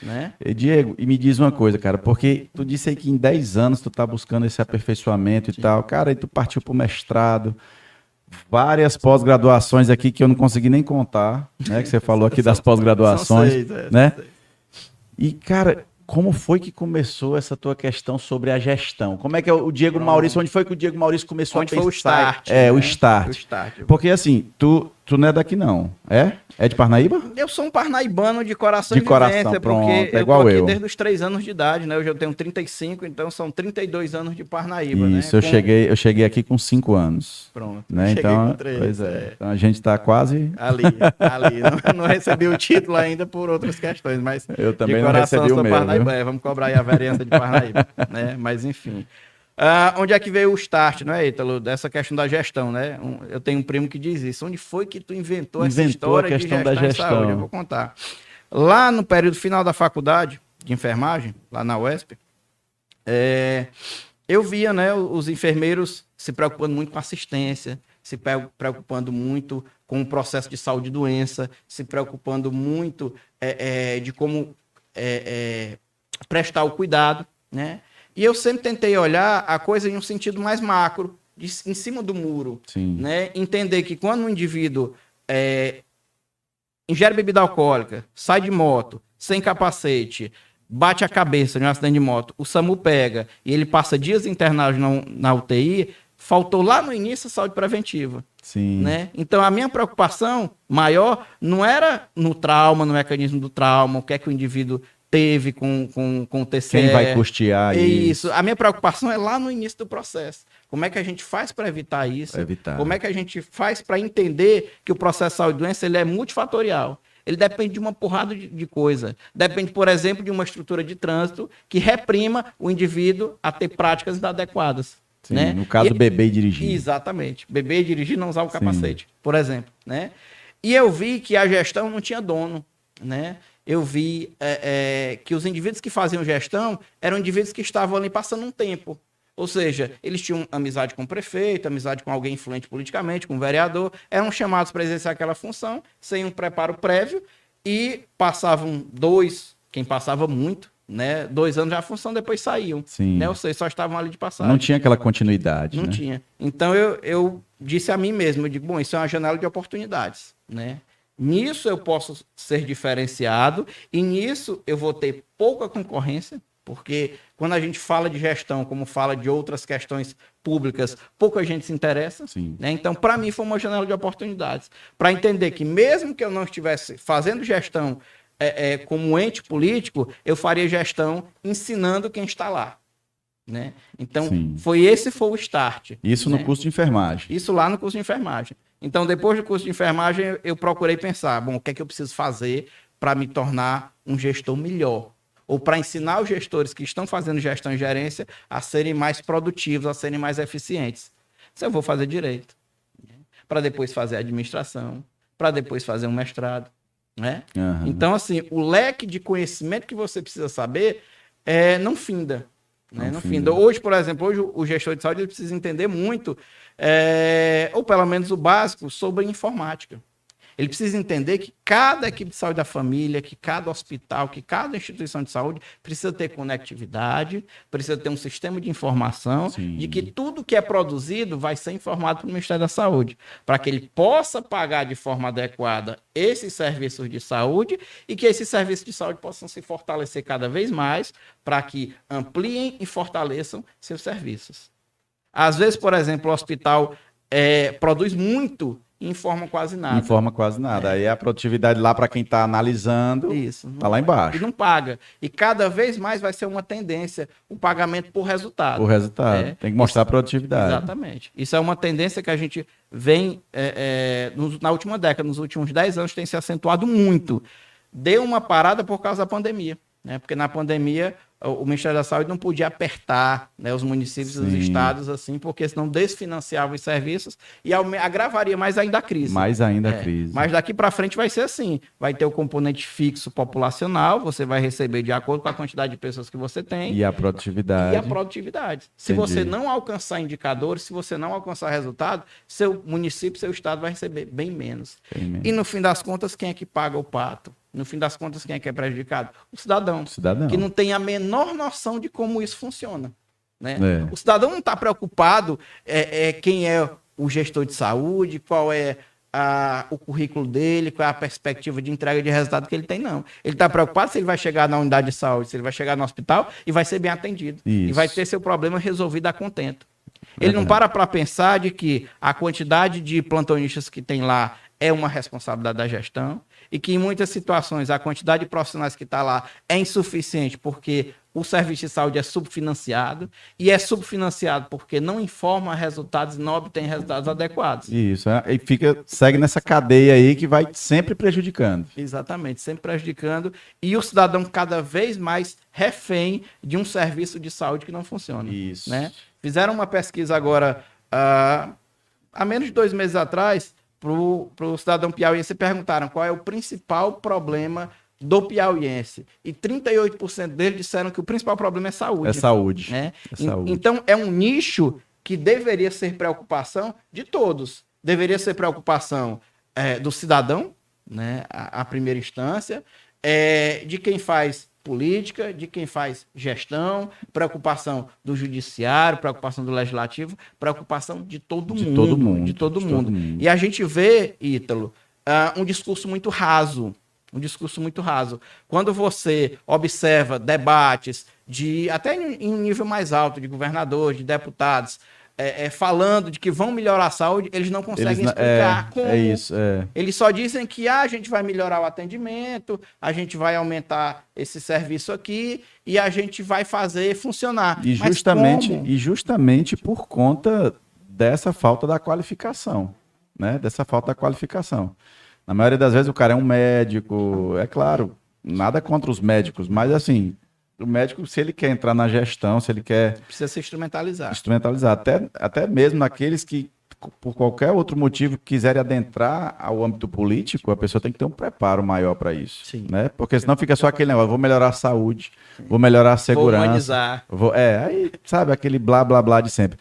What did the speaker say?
né? E, Diego, e me diz uma coisa, cara, porque tu disse aí que em 10 anos tu tá buscando esse aperfeiçoamento e tal, cara, e tu partiu pro mestrado, várias pós-graduações aqui que eu não consegui nem contar, né, que você falou aqui das São pós-graduações, 6, né? são 6. E, cara, como foi que começou essa tua questão sobre a gestão? Como é que é o Diego Maurício, onde foi que o Diego Maurício começou Onde a pensar? foi o start, É, o né? start. O start. Porque assim, tu não é daqui não, é? É de Parnaíba? Eu sou um parnaibano de coração De e coração, vivência, pronto, porque é eu tô igual aqui eu. desde os 3 anos de idade, né? Hoje eu tenho 35, então são 32 anos de Parnaíba, né? Isso, eu cheguei aqui com 5 anos. Pronto, Né? eu cheguei Então, com 3. pois é. Então a gente tá quase. Ali. Não recebi o título ainda por outras questões, mas Eu também de não coração recebi o sou meu, parnaibano. viu? Vamos cobrar aí a vereança de Parnaíba, né? Mas enfim. Onde é que veio o start, não é, Ítalo? Dessa questão da gestão, né? Eu tenho um primo que diz isso. Onde foi que tu inventou essa história a questão de da gestão em saúde? Eu vou contar. Lá no período final da faculdade de enfermagem, lá na UESP, eu via, né, os enfermeiros se preocupando muito com assistência, se preocupando muito com o processo de saúde e doença, se preocupando muito de como prestar o cuidado, né? E eu sempre tentei olhar a coisa em um sentido mais macro, em cima do muro, Sim. né? Entender que quando um indivíduo ingere bebida alcoólica, sai de moto, sem capacete, bate a cabeça em um acidente de moto, o SAMU pega e ele passa dias internado na UTI, faltou lá no início a saúde preventiva. Sim. Né? Então, a minha preocupação maior não era no trauma, no mecanismo do trauma, o que é que o indivíduo teve com o TCE. Quem vai custear isso? A minha preocupação é lá no início do processo. Como é que a gente faz para evitar isso? Como é que a gente faz para entender que o processo de saúde e doença ele é multifatorial? Ele depende de uma porrada de coisa. Depende, por exemplo, de uma estrutura de trânsito que reprima o indivíduo a ter práticas inadequadas. Sim, né? No caso, beber e dirigir. Exatamente. Beber e dirigir não usar o capacete, por exemplo. Né? E eu vi que a gestão não tinha dono. Né? Eu vi que os indivíduos que faziam gestão eram indivíduos que estavam ali passando um tempo. Ou seja, eles tinham amizade com o prefeito, amizade com alguém influente politicamente, com o vereador, eram chamados para exercer aquela função, sem um preparo prévio, e passavam quem passava muito, né? 2 anos já a função, depois saíam. Sim. Né? Ou seja, só estavam ali de passagem. Não tinha aquela continuidade. Não tinha. Então eu disse a mim mesmo, eu digo, bom, isso é uma janela de oportunidades, né? Nisso eu posso ser diferenciado e nisso eu vou ter pouca concorrência, porque quando a gente fala de gestão, como fala de outras questões públicas, pouca gente se interessa. Né? Então, para mim, foi uma janela de oportunidades. Para entender que mesmo que eu não estivesse fazendo gestão como ente político, eu faria gestão ensinando quem está lá. Né? Então, esse foi o start. Isso né? no curso de enfermagem. Isso lá no curso de enfermagem. Então, depois do curso de enfermagem, eu procurei pensar, bom, o que é que eu preciso fazer para me tornar um gestor melhor? Ou para ensinar os gestores que estão fazendo gestão e gerência a serem mais produtivos, a serem mais eficientes. Se eu vou fazer direito, para depois fazer administração, para depois fazer um mestrado. Né? Uhum. Então, assim, o leque de conhecimento que você precisa saber não finda. Né? Não finda. Hoje, por exemplo, o gestor de saúde ele precisa entender muito, ou pelo menos o básico, sobre informática. Ele precisa entender que cada equipe de saúde da família, que cada hospital, que cada instituição de saúde precisa ter conectividade, precisa ter um sistema de informação, de que tudo que é produzido vai ser informado para o Ministério da Saúde, para que ele possa pagar de forma adequada esses serviços de saúde e que esses serviços de saúde possam se fortalecer cada vez mais para que ampliem e fortaleçam seus serviços. Às vezes, por exemplo, o hospital produz muito e informa quase nada. Informa quase nada. Aí a produtividade lá para quem está analisando está lá embaixo. E não paga. E cada vez mais vai ser uma tendência o pagamento por resultado. Por resultado. Tem que mostrar a produtividade. Exatamente. Isso é uma tendência que a gente vem na última década, nos últimos 10 anos, tem se acentuado muito. Deu uma parada por causa da pandemia. Né? Porque na pandemia o Ministério da Saúde não podia apertar, né, os municípios e os estados, assim, porque senão desfinanciava os serviços e agravaria mais ainda a crise. Mais ainda a crise. Mas daqui para frente vai ser assim. Vai ter o componente fixo populacional, você vai receber de acordo com a quantidade de pessoas que você tem. E a produtividade. Se você não alcançar indicadores, se você não alcançar resultado, seu município, seu estado vai receber bem menos. E no fim das contas, quem é que paga o pato? No fim das contas, quem é que é prejudicado? O cidadão. Cidadão. Que não tem a menor noção de como isso funciona. Né? É. O cidadão não está preocupado quem é o gestor de saúde, qual é o currículo dele, qual é a perspectiva de entrega de resultado que ele tem, não. Ele está preocupado se ele vai chegar na unidade de saúde, se ele vai chegar no hospital e vai ser bem atendido. Isso. E vai ter seu problema resolvido a contento. Ele não para pensar de que a quantidade de plantonistas que tem lá é uma responsabilidade da gestão e que em muitas situações a quantidade de profissionais que está lá é insuficiente porque o serviço de saúde é subfinanciado e é subfinanciado porque não informa resultados e não obtém resultados adequados. Isso, e segue nessa cadeia aí que vai sempre prejudicando. Exatamente, sempre prejudicando e o cidadão cada vez mais refém de um serviço de saúde que não funciona. Isso. Né? Fizeram uma pesquisa agora, há menos de 2 meses atrás, para o cidadão piauiense e perguntaram qual é o principal problema do piauiense. E 38% deles disseram que o principal problema é saúde. É saúde. Né? É saúde. Então, é um nicho que deveria ser preocupação de todos. Deveria ser preocupação do cidadão, né? A primeira instância, de quem faz política, de quem faz gestão, preocupação do judiciário, preocupação do legislativo, preocupação de todo mundo. De todo mundo. E a gente vê, Ítalo, um discurso muito raso. Um discurso muito raso. Quando você observa debates até em um nível mais alto, de governadores, de deputados, falando de que vão melhorar a saúde, eles não conseguem explicar como. É isso, Eles só dizem que a gente vai melhorar o atendimento, a gente vai aumentar esse serviço aqui e a gente vai fazer funcionar. E justamente por conta dessa falta da qualificação, né? Dessa falta da qualificação. Na maioria das vezes o cara é um médico, é claro, nada contra os médicos, mas assim, o médico, se ele quer entrar na gestão, se ele quer... Precisa se instrumentalizar. Até mesmo naqueles que, por qualquer outro motivo, quiserem adentrar ao âmbito político, a pessoa tem que ter um preparo maior para isso. Sim. Né? Porque senão fica só aquele negócio, vou melhorar a saúde, vou melhorar a segurança. Vou humanizar. Aí, sabe, aquele blá, blá, blá de sempre.